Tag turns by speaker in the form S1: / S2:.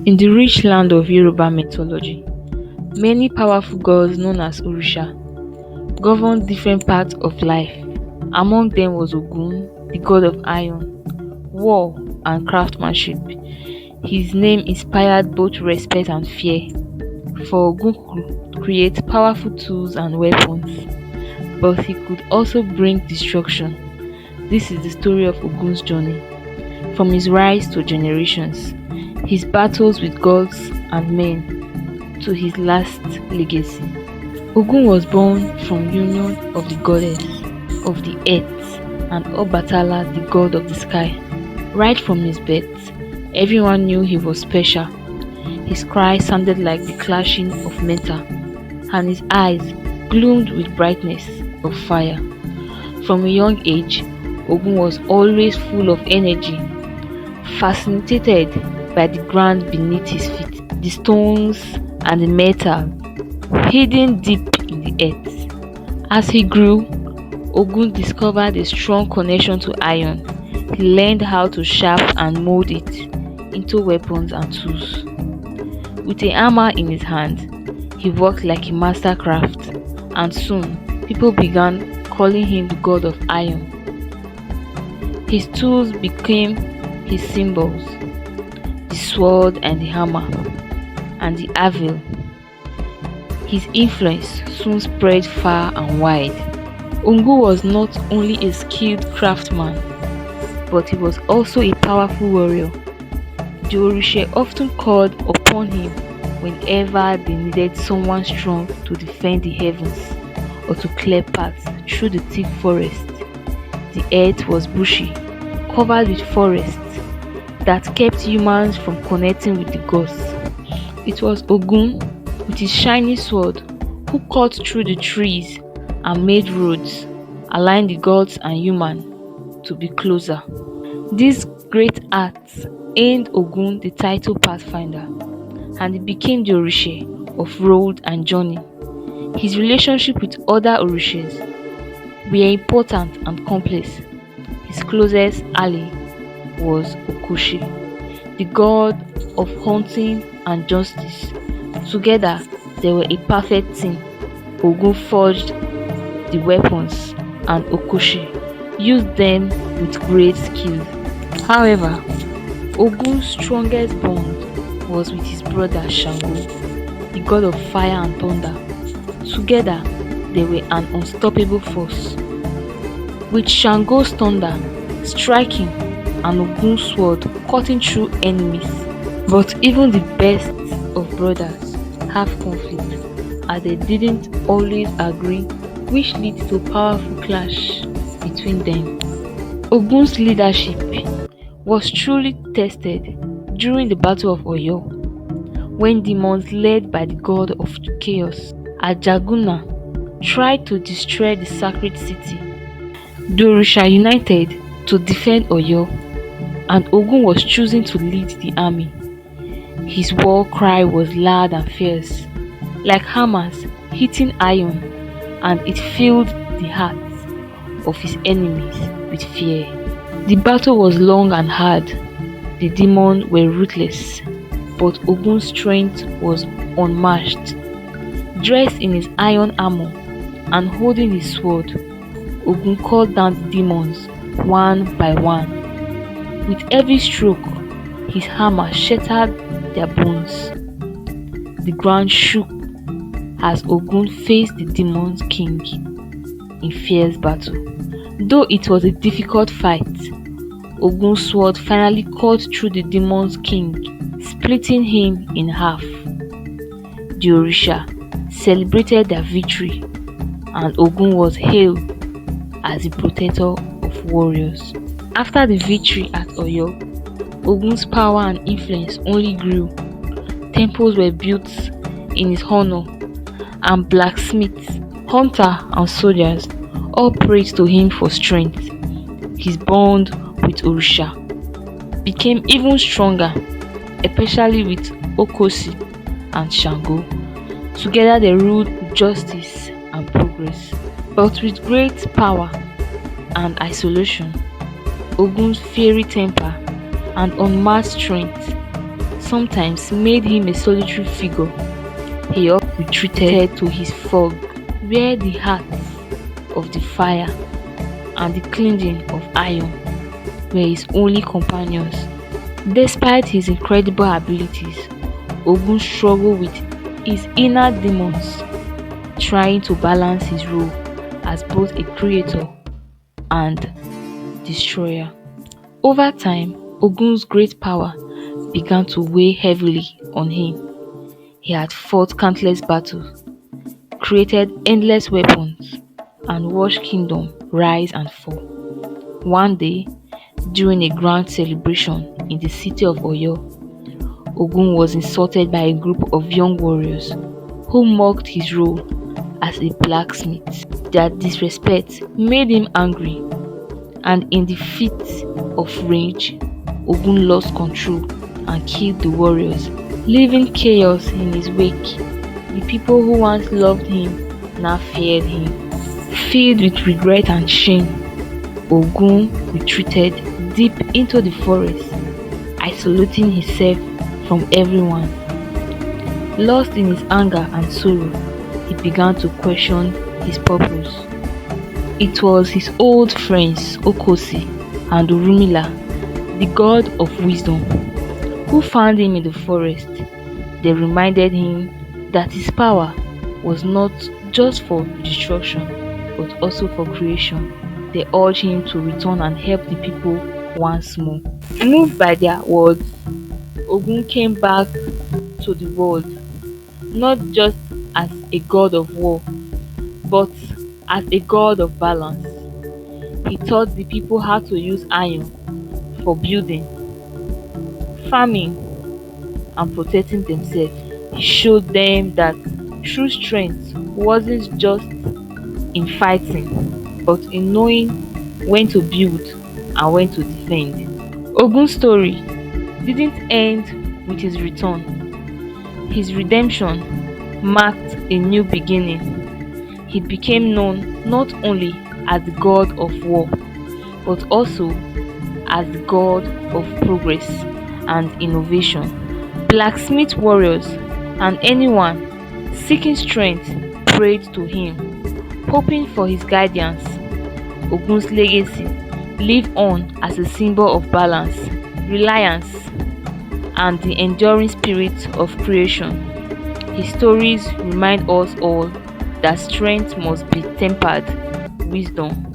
S1: In the rich land of Yoruba mythology, many powerful gods known as Orisha governed different parts of life. Among them was Ogun, the god of iron, war, and craftsmanship. His name inspired both respect and fear, for Ogun could create powerful tools and weapons, but he could also bring destruction. This is the story of Ogun's journey, from his rise to generations, his battles with gods and men, to his last legacy. Ogun was born from union of the goddess of the earth and Obatala, the god of the sky. Right from his birth, everyone knew he was special. His cry sounded like the clashing of metal, and his eyes gloomed with brightness of fire. From a young age, Ogun was always full of energy, fascinated by the ground beneath his feet, the stones and the metal hidden deep in the earth. As he grew, Ogun discovered a strong connection to iron. He learned how to sharpen and mold it into weapons and tools. With a hammer in his hand, he worked like a master craft, and soon people began calling him the god of iron. His tools became his symbols: the sword and the hammer, and the anvil. His influence soon spread far and wide. Ogun was not only a skilled craftsman, but he was also a powerful warrior. The Orisha often called upon him whenever they needed someone strong to defend the heavens or to clear paths through the thick forest. The earth was bushy, covered with forests that kept humans from connecting with the gods. It was Ogun, with his shiny sword, who cut through the trees and made roads, allowing the gods and humans to be closer. These great acts earned Ogun the title Pathfinder, and he became the Orisha of road and journey. His relationship with other Orishas were important and complex. His closest ally was Okushi, the god of hunting and justice. Together, they were a perfect team. Ogun forged the weapons, and Okushi used them with great skill. However, Ogun's strongest bond was with his brother Shango, the god of fire and thunder. Together, they were an unstoppable force, with Shango's thunder striking and Ogun's sword cutting through enemies. But even the best of brothers have conflict, as they didn't always agree, which leads to a powerful clash between them. Ogun's leadership was truly tested during the Battle of Oyo, when demons led by the god of chaos, Ajaguna, tried to destroy the sacred city. The Orisha united to defend Oyo, and Ogun was chosen to lead the army. His war cry was loud and fierce, like hammers hitting iron, and it filled the hearts of his enemies with fear. The battle was long and hard. The demons were ruthless, but Ogun's strength was unmatched. Dressed in his iron armor and holding his sword, Ogun called down the demons one by one. With every stroke, his hammer shattered their bones. The ground shook as Ogun faced the demon king in fierce battle. Though it was a difficult fight, Ogun's sword finally cut through the demon king, splitting him in half. The Orisha celebrated their victory, and Ogun was hailed as the protector of warriors. After the victory at Oyo, Ogun's power and influence only grew. Temples were built in his honor, and blacksmiths, hunters, and soldiers all prayed to him for strength. His bond with Orisha became even stronger, especially with Okosi and Shango. Together they ruled with justice and progress. But with great power and isolation, Ogun's fiery temper and unmatched strength sometimes made him a solitary figure. He often retreated to his fog, where the hearts of the fire and the clinging of iron were his only companions. Despite his incredible abilities, Ogun struggled with his inner demons, trying to balance his role as both a creator and destroyer. Over time, Ogun's great power began to weigh heavily on him. He had fought countless battles, created endless weapons, and watched kingdom rise and fall. One day, during a grand celebration in the city of Oyo, Ogun was insulted by a group of young warriors who mocked his role as a blacksmith. Their disrespect made him angry, and in the fit of rage, Ogun lost control and killed the warriors, leaving chaos in his wake. The people who once loved him now feared him. Filled with regret and shame, Ogun retreated deep into the forest, isolating himself from everyone. Lost in his anger and sorrow, he began to question his purpose. It was his old friends Okosi and Urumila, the god of wisdom, who found him in the forest. They reminded him that his power was not just for destruction but also for creation. They urged him to return and help the people once more. Moved by their words, Ogun came back to the world not just as a god of war but as a god of balance. He taught the people how to use iron for building, farming, and protecting themselves. He showed them that true strength wasn't just in fighting, but in knowing when to build and when to defend. Ogun's story didn't end with his return. His redemption marked a new beginning. He became known not only as the god of war, but also as the god of progress and innovation. Blacksmith warriors and anyone seeking strength prayed to him, hoping for his guidance. Ogun's legacy lived on as a symbol of balance, reliance, and the enduring spirit of creation. His stories remind us all that strength must be tempered with wisdom,